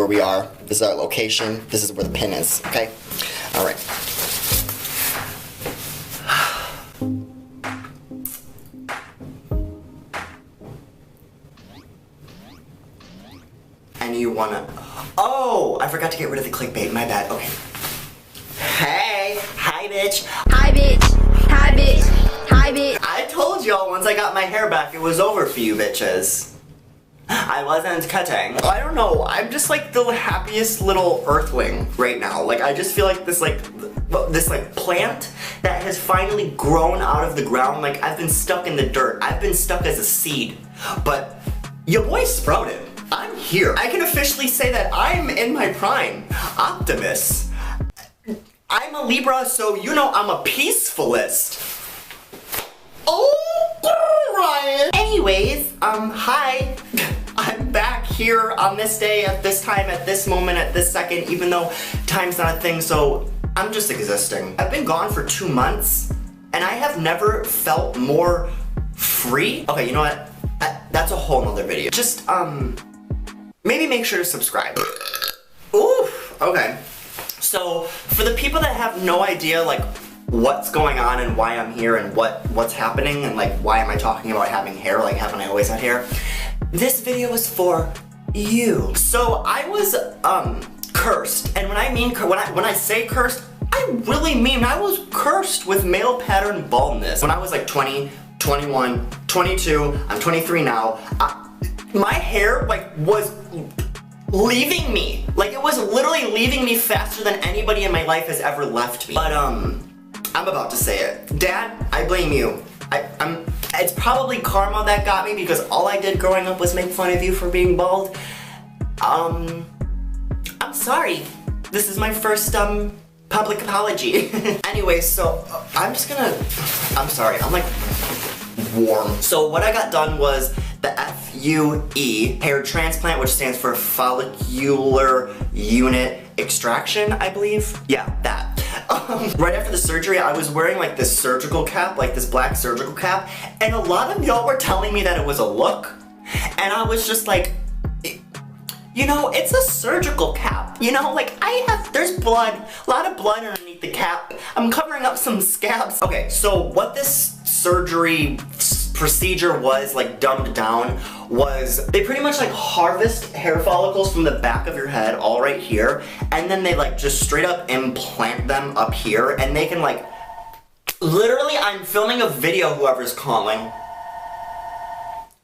we are. This is our location. This is where the pin is, okay? All right. And you wanna, oh, I forgot to get rid of the clickbait, my bad, okay. Hey, hi bitch. Hi bitch, hi bitch, hi bitch. I told y'all once I got my hair back, it was over for you bitches. I wasn't cutting. I don't know, I'm just like the happiest little earthling right now. Like I just feel like this plant that has finally grown out of the ground. Like I've been stuck in the dirt. I've been stuck as a seed, but your boy sprouted. I'm here. I can officially say that I'm in my prime. Optimus. I'm a Libra, so you know I'm a peacefulist. Oh, Ryan. Anyways, hi. I'm back here on this day, at this time, at this moment, at this second, even though time's not a thing, so I'm just existing. I've been gone for 2 months, and I have never felt more free. Okay, you know what? That's a whole nother video. Just, maybe make sure to subscribe. Ooh, okay. So, for the people that have no idea, like, what's going on and why I'm here and what's happening and, like, why am I talking about having hair, like, haven't I always had hair? This video is for you. So, I was, cursed. And when I say cursed, I really mean I was cursed with male pattern baldness. When I was, like, 20, 21, 22, I'm 23 now, my hair, like, was leaving me. Like, it was literally leaving me faster than anybody in my life has ever left me. But, I'm about to say it. Dad, I blame you. It's probably karma that got me because all I did growing up was make fun of you for being bald. I'm sorry. This is my first, public apology. Anyway, so, I'm sorry, I'm like warm. So what I got done was the FUE, hair transplant, which stands for follicular unit extraction, I believe. Yeah, that. Right after the surgery, I was wearing like this surgical cap, like this black surgical cap, and a lot of y'all were telling me that it was a look, and I was just like, you know, it's a surgical cap. You know, like there's blood, a lot of blood underneath the cap. I'm covering up some scabs. Okay, so what this surgery procedure was, like dumbed down, was they pretty much like harvest hair follicles from the back of your head, all right here, and then they like just straight up implant them up here, and they can like, literally, I'm filming a video, whoever's calling.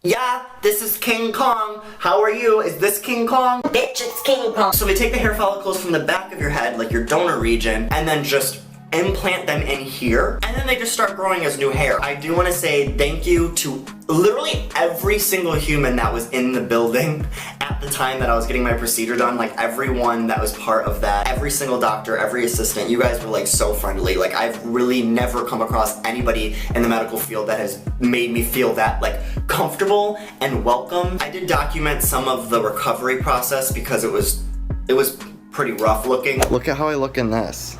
Yeah, this is King Kong. How are you? Is this King Kong? Bitch, it's King Kong. So they take the hair follicles from the back of your head, like your donor region, and then just implant them in here, and then they just start growing as new hair. I do want to say thank you to literally every single human that was in the building at the time that I was getting my procedure done. Like everyone that was part of that, every single doctor, every assistant, you guys were like so friendly. Like I've really never come across anybody in the medical field that has made me feel that like comfortable and welcome. I did document some of the recovery process because it was pretty rough looking. Look at how I look in this.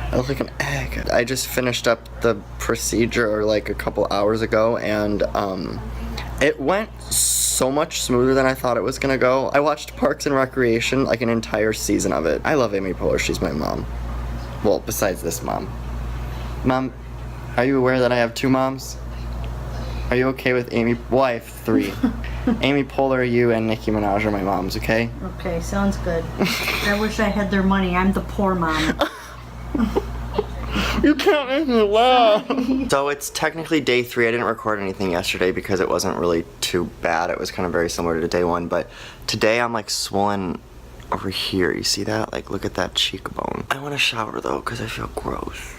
I look like an egg. I just finished up the procedure like a couple hours ago, and it went so much smoother than I thought it was gonna go. I watched Parks and Recreation, like an entire season of it. I love Amy Poehler, she's my mom. Well, besides this mom. Mom, are you aware that I have 2 moms? Are you okay with Amy? Well, I have 3. Amy Poehler, you, and Nicki Minaj are my moms, okay? Okay, sounds good. I wish I had their money. I'm the poor mom. You can't make me laugh. So it's technically day 3. I didn't record anything yesterday because it wasn't really too bad. It was kind of very similar to day 1, but today I'm like swollen over here. You see that? Like, look at that cheekbone. I want to shower though because I feel gross.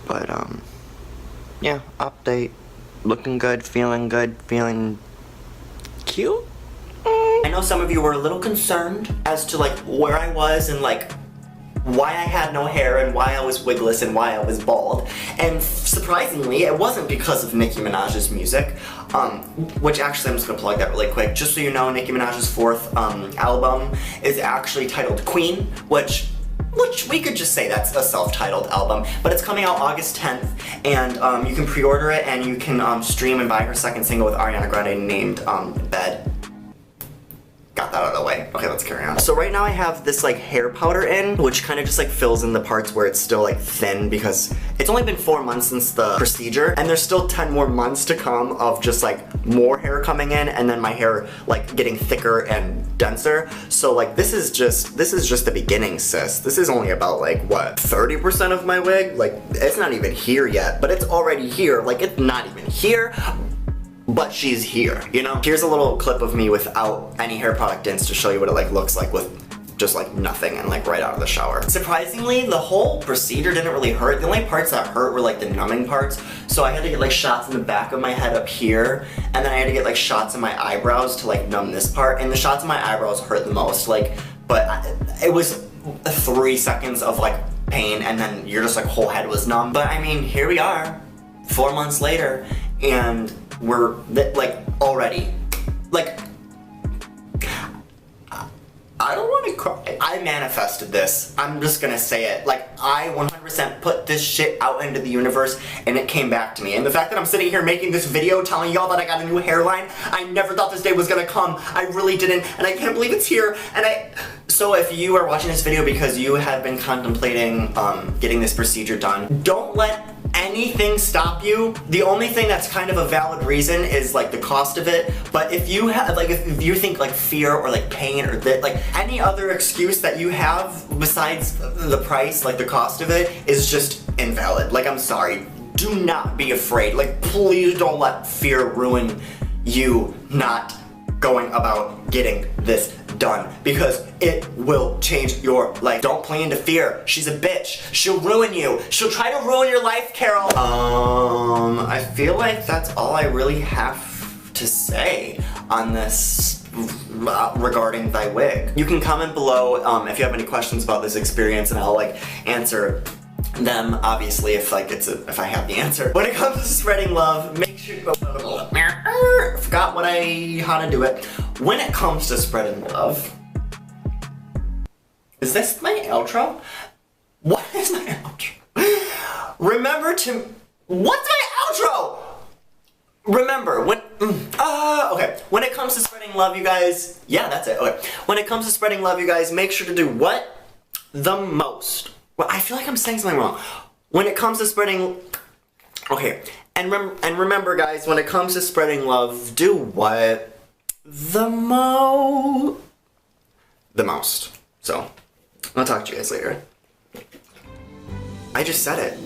But yeah, update. Looking good, feeling cute. I know some of you were a little concerned as to like where I was and like why I had no hair and why I was wigless and why I was bald. And surprisingly, it wasn't because of Nicki Minaj's music, which actually I'm just gonna plug that really quick. Just so you know, Nicki Minaj's 4th album is actually titled Queen, which we could just say that's a self-titled album, but it's coming out August 10th, and you can pre-order it and you can stream and buy her 2nd single with Ariana Grande named Bed. Got got that out of the way. Okay, let's carry on. So right now I have this like hair powder in, which kind of just like fills in the parts where it's still like thin because it's only been 4 months since the procedure and there's still 10 more months to come of just like more hair coming in and then my hair like getting thicker and denser. So like this is just the beginning, sis. This is only about like what, 30% of my wig? Like it's not even here yet, but it's already here. Like it's not even here, but she's here, you know? Here's a little clip of me without any hair product in to show you what it like looks like with just like nothing and like right out of the shower. Surprisingly, the whole procedure didn't really hurt. The only parts that hurt were like the numbing parts. So I had to get like shots in the back of my head up here, and then I had to get like shots in my eyebrows to like numb this part. And the shots in my eyebrows hurt the most, like, but it was 3 seconds of like pain and then your just like whole head was numb. But I mean, here we are, 4 months later, and we're like already, like, I don't want to cry. I manifested this. I'm just gonna say it. Like, I 100% put this shit out into the universe and it came back to me. And the fact that I'm sitting here making this video telling y'all that I got a new hairline, I never thought this day was gonna come. I really didn't, and I can't believe it's here. And so if you are watching this video because you have been contemplating getting this procedure done, don't let anything stop you. The only thing that's kind of a valid reason is like the cost of it. But if you have like, if you think like fear or like pain or like any other excuse that you have besides the price, like the cost of it, is just invalid. Like, I'm sorry. Do not be afraid. Like, please don't let fear ruin you not going about getting this done, because it will change your life. Don't play into fear. She's a bitch. She'll ruin you. She'll try to ruin your life, Carol. I feel like that's all I really have to say on this regarding thy wig. You can comment below if you have any questions about this experience, and I'll like answer them, obviously, if like if I have the answer. When it comes to spreading love, make sure forgot how to do it. When it comes to spreading love, is this my outro? What is my outro? Remember to, what's my outro? Remember, when, okay. When it comes to spreading love, you guys, yeah, that's it, okay. When it comes to spreading love, you guys, make sure to do what? The most. Well, I feel like I'm saying something wrong. When it comes to spreading, okay, and remember, guys, when it comes to spreading love, do what? The most. So, I'll talk to you guys later. I just said it.